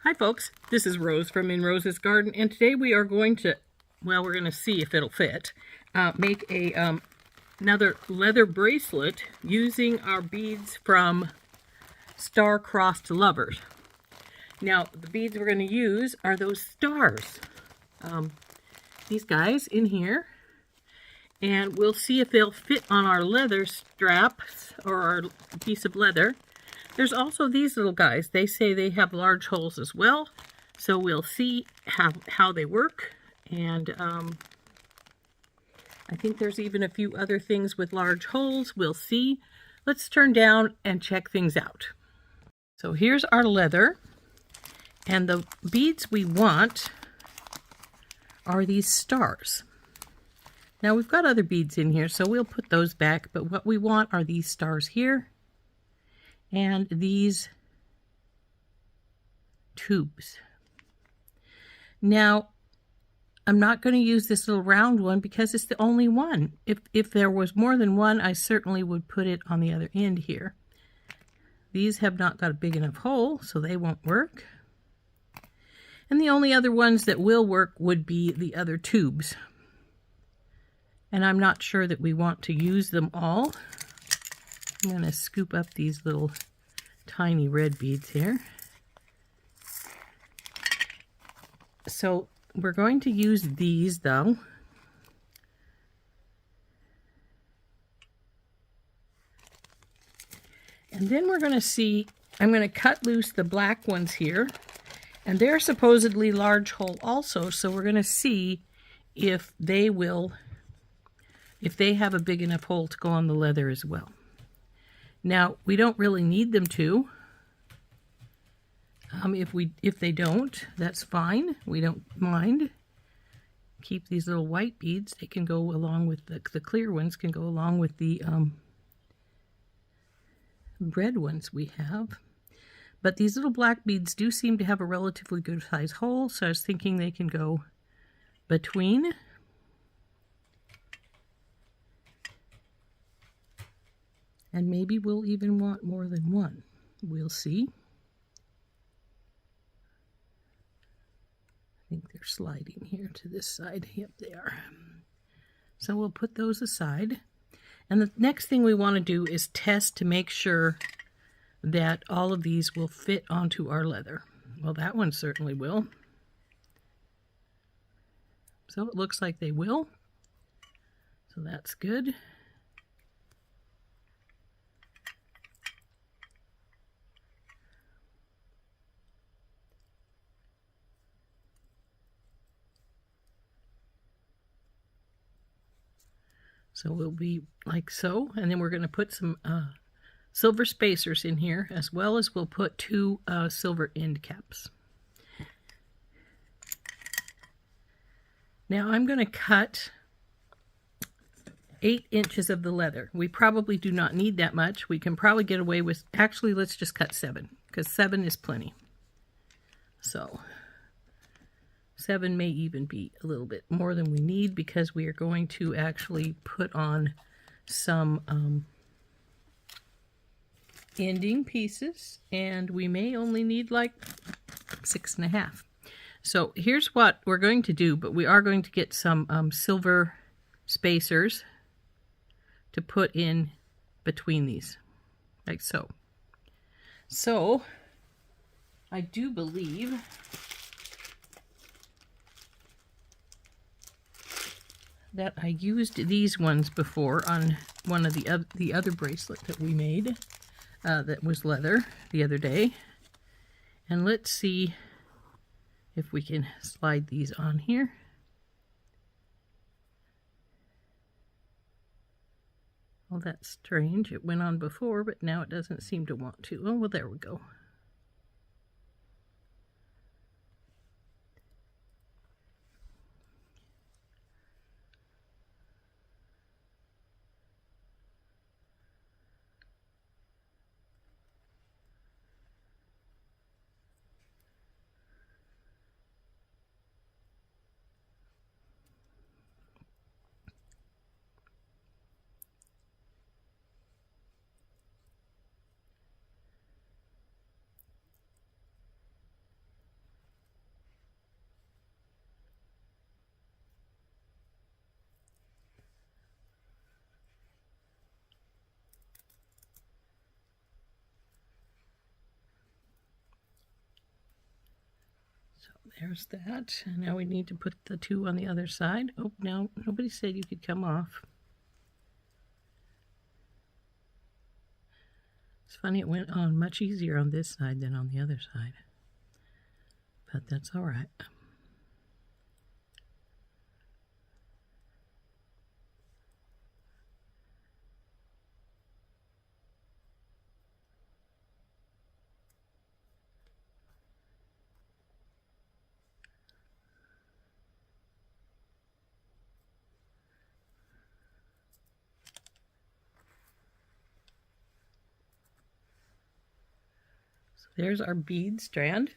Hi folks, this is Rose from In Rose's Garden, and today we are going to, well, we're going to see if it'll fit, make a another leather bracelet using our beads from Star-Crossed Lovers. Now, the beads we're going to use are those stars, these guys in here, and we'll see if they'll fit on our leather straps or our piece of leather. There's also these little guys. They say they have large holes as well, so we'll see how they work. And I think there's even a few other things with large holes. We'll see. Let's turn down and check things out. So here's our leather, and the beads we want are these stars. Now we've got other beads in here, so we'll put those back, but what we want are these stars here and these tubes. Now, I'm not going to use this little round one because it's the only one. If there was more than one, I certainly would put it on the other end here. These have not got a big enough hole, so they won't work. And the only other ones that will work would be the other tubes. And I'm not sure that we want to use them all. I'm going to scoop up these little tiny red beads here. So we're going to use these though. And then we're going to see, I'm going to cut loose the black ones here. And they're supposedly large hole also, so we're going to see if they have a big enough hole to go on the leather as well. Now, we don't really need them to. If they don't, that's fine. We don't mind. Keep these little white beads. They can go along with the clear ones, can go along with the red ones we have. But these little black beads do seem to have a relatively good size hole, so I was thinking they can go between. And maybe we'll even want more than one. We'll see. I think they're sliding here to this side. Yep, they are. So we'll put those aside. And the next thing we want to do is test to make sure that all of these will fit onto our leather. Well, that one certainly will. So it looks like they will. So that's good. So we'll be like so, and then we're going to put some silver spacers in here, as well as we'll put two silver end caps. Now I'm going to cut 8 inches of the leather. We probably do not need that much. We can probably get away with, actually let's just cut 7, because 7 is plenty. So 7 may even be a little bit more than we need, because we are going to actually put on some ending pieces, and we may only need like 6.5. So here's what we're going to do, but we are going to get some silver spacers to put in between these, like so. So I do believe that I used these ones before on one of the other bracelet that we made that was leather the other day. And let's see if we can slide these on here. Well, that's strange. It went on before, but now it doesn't seem to want to. Oh, well, there we go. there's that. And now we need to put the two on the other side. Oh, no, nobody said you could come off. It's funny, it went on much easier on this side than on the other side. But that's all right. There's our bead strand.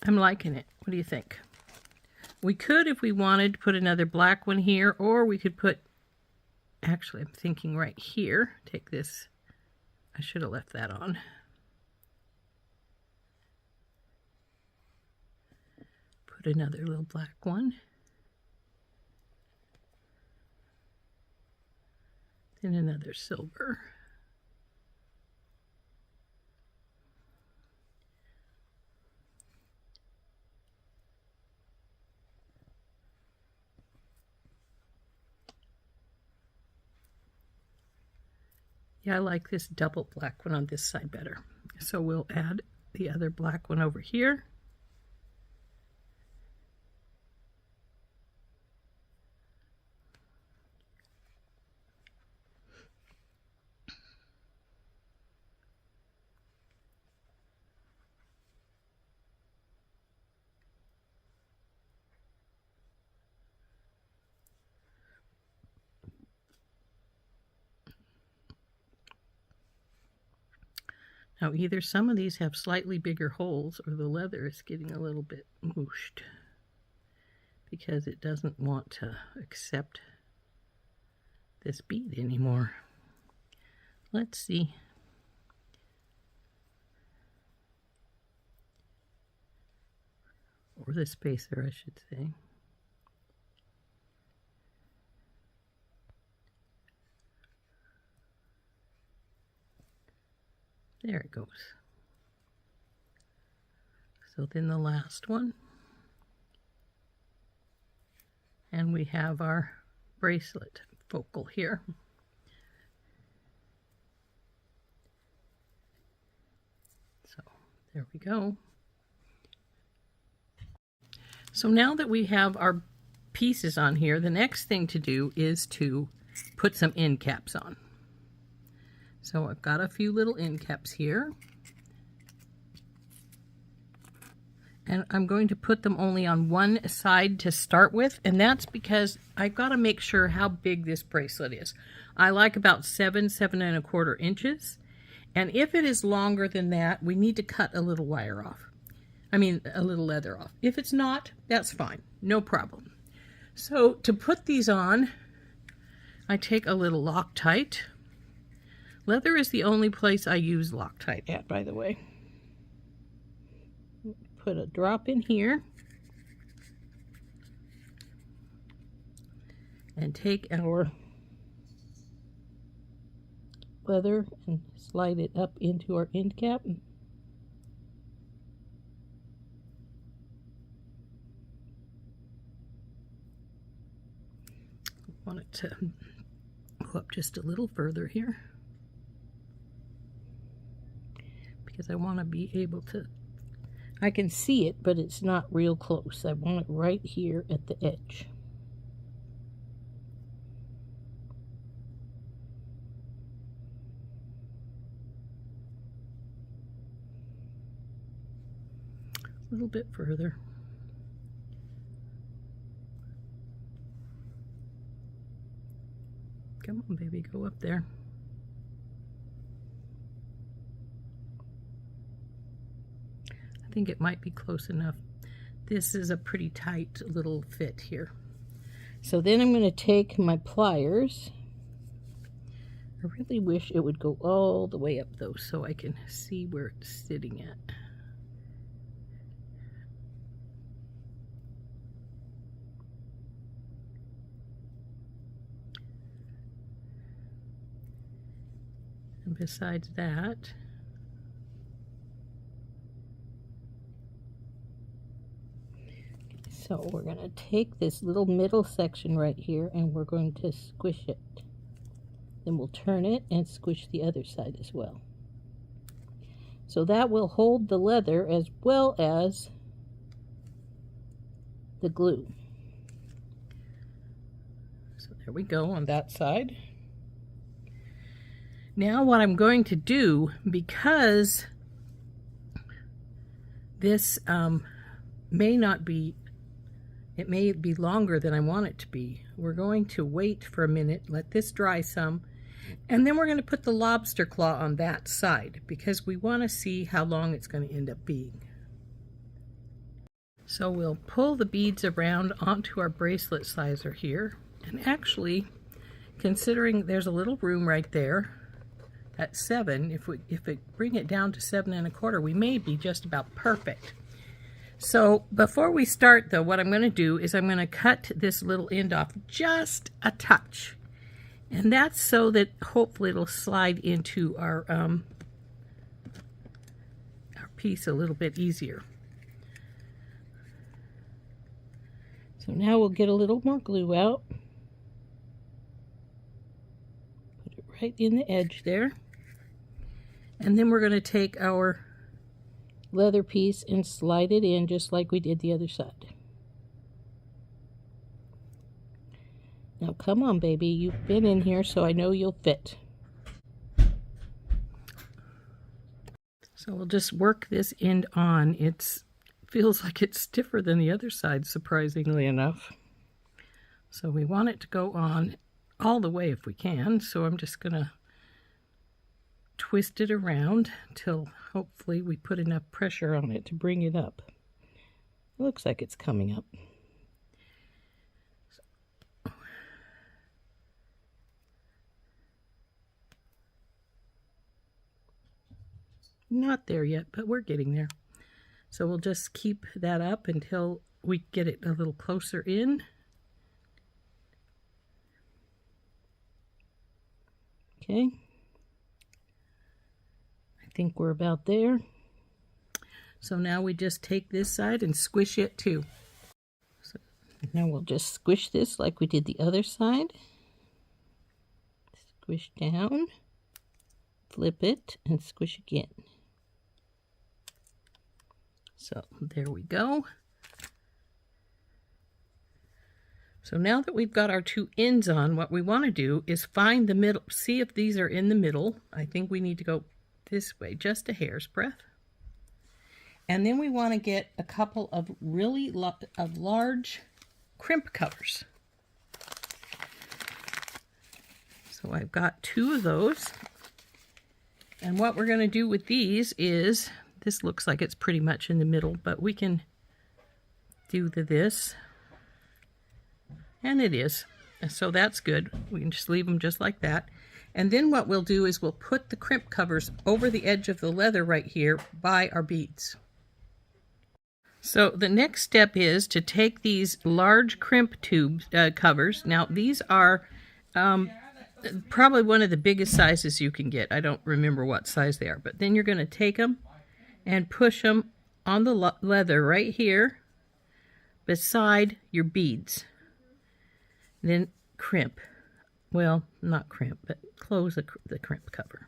I'm liking it. What do you think? We could, if we wanted, put another black one here, or we could put, actually, I'm thinking right here, take this, I should have left that on. Put another little black one. Then another silver. Yeah, I like this double black one on this side better. So we'll add the other black one over here. Now either some of these have slightly bigger holes or the leather is getting a little bit mooshed because it doesn't want to accept this bead anymore. Let's see. Or the spacer, I should say. There it goes. So then the last one. And we have our bracelet focal here. So there we go. So now that we have our pieces on here, the next thing to do is to put some end caps on. So I've got a few little end caps here. And I'm going to put them only on one side to start with, and that's because I've got to make sure how big this bracelet is. I like about 7 1/4 inches, and if it is longer than that, we need to cut a little wire off. I mean, a little leather off. If it's not, that's fine, no problem. So to put these on, I take a little Loctite. Leather is the only place I use Loctite at, by the way. Put a drop in here and take our leather and slide it up into our end cap. I want it to go up just a little further here because I want to be able to, I can see it, but it's not real close. I want it right here at the edge. A little bit further. Come on, baby, go up there. I think it might be close enough. This is a pretty tight little fit here. So then I'm going to take my pliers. I really wish it would go all the way up though so I can see where it's sitting at. And besides that, So we're going to take this little middle section right here and we're going to squish it. Then we'll turn it and squish the other side as well. So that will hold the leather as well as the glue. So there we go on that side. Now what I'm going to do, because this may be longer than I want it to be, we're going to wait for a minute, let this dry some, and then we're going to put the lobster claw on that side because we want to see how long it's going to end up being. So we'll pull the beads around onto our bracelet sizer here, and actually, considering there's a little room right there at 7, if we bring it down to 7 1/4, we may be just about perfect. So before we start though, what I'm going to do is I'm going to cut this little end off just a touch. And that's so that hopefully it'll slide into our piece a little bit easier. So now we'll get a little more glue out. Put it right in the edge there. And then we're going to take our leather piece and slide it in just like we did the other side. Now come on, baby, you've been in here, so I know you'll fit. So we'll just work this end on. It feels like it's stiffer than the other side, surprisingly enough. So we want it to go on all the way if we can, so I'm just going to twist it around till hopefully we put enough pressure on it to bring it up. It looks like it's coming up. Not there yet, but we're getting there. So we'll just keep that up until we get it a little closer in. Okay. I think we're about there. So now we just take this side and squish it too. So now we'll just squish this like we did the other side. Squish down, flip it, and squish again. So there we go. So now that we've got our two ends on, what we want to do is find the middle, see if these are in the middle. I think we need to go this way, just a hair's breadth. And then we want to get a couple of really large crimp covers. So I've got 2 of those. And what we're going to do with these is, this looks like it's pretty much in the middle, but we can do this. And it is. So that's good. We can just leave them just like that. And then what we'll do is we'll put the crimp covers over the edge of the leather right here by our beads. So the next step is to take these large crimp tubes covers. Now these are probably one of the biggest sizes you can get. I don't remember what size they are, but then you're going to take them and push them on the leather right here beside your beads. Then crimp. Well, not crimp, but close the crimp cover.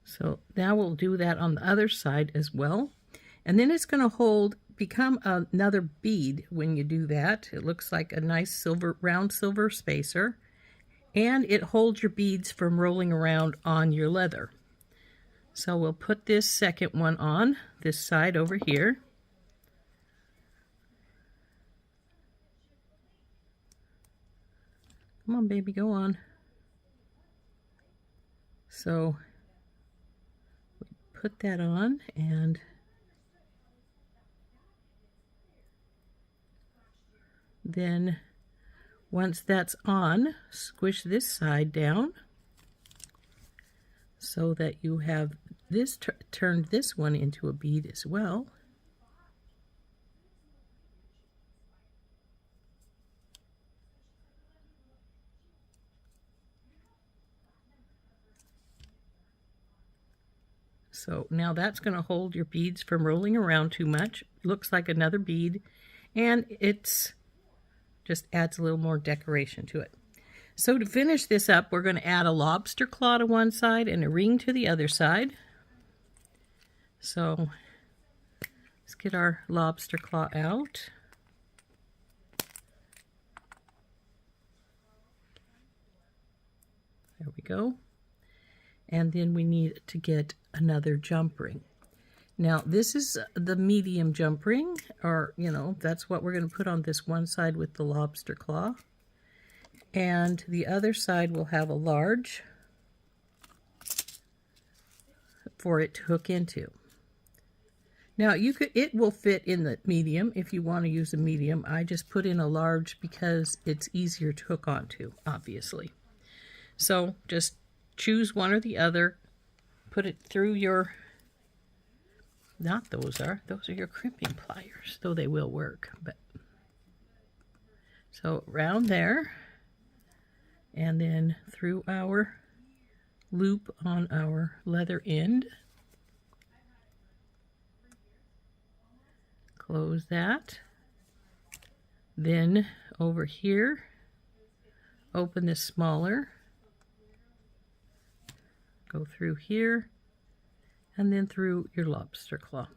So now we'll do that on the other side as well. And then it's going to become another bead when you do that. It looks like a nice round silver spacer. And it holds your beads from rolling around on your leather. So we'll put this second one on this side over here. Come on, baby, go on. So put that on, and then once that's on, squish this side down so that you have this turned this one into a bead as well. So now that's going to hold your beads from rolling around too much. Looks like another bead, and it's just adds a little more decoration to it. So to finish this up, we're going to add a lobster claw to one side and a ring to the other side. So let's get our lobster claw out. There we go. And then we need to get another jump ring. Now this is the medium jump ring, or that's what we're going to put on this one side with the lobster claw. And the other side will have a large for it to hook into. Now it will fit in the medium if you want to use a medium. I just put in a large because it's easier to hook onto, obviously. So just choose one or the other, put it through your, those are your crimping pliers, though they will work. But so around there, and then through our loop on our leather end. Close that. Then over here, open this smaller. Go through here, and then through your lobster claw.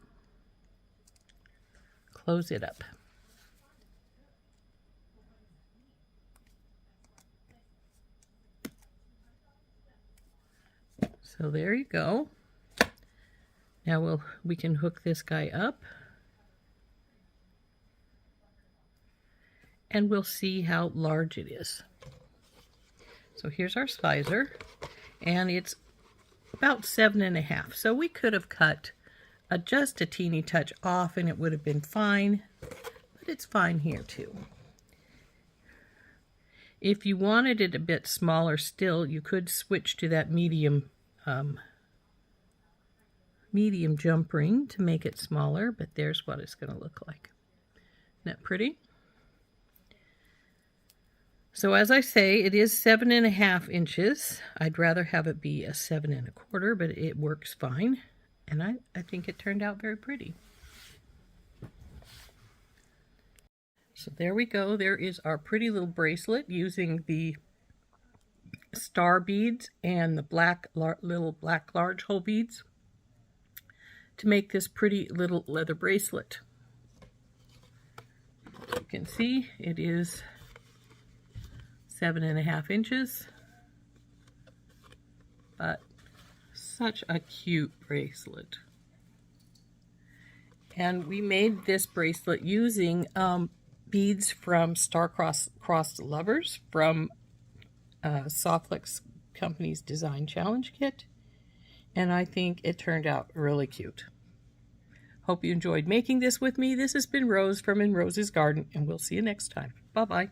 Close it up. So there you go. Now we can hook this guy up, and we'll see how large it is. So here's our sizer, and it's about 7.5. So we could have cut just a teeny touch off and it would have been fine, but it's fine here too. If you wanted it a bit smaller still, you could switch to that medium jump ring to make it smaller, but there's what it's going to look like. Isn't that pretty? So as I say, it is 7.5 inches. I'd rather have it be a 7.25, but it works fine. And I think it turned out very pretty. So there we go. There is our pretty little bracelet using the star beads and the little black large hole beads to make this pretty little leather bracelet. You can see it is 7.5 inches, but such a cute bracelet. And we made this bracelet using beads from Star-Crossed Lovers from SoftFlex Company's Design Challenge Kit, and I think it turned out really cute. Hope you enjoyed making this with me. This has been Rose from In Rose's Garden, and we'll see you next time. Bye-bye.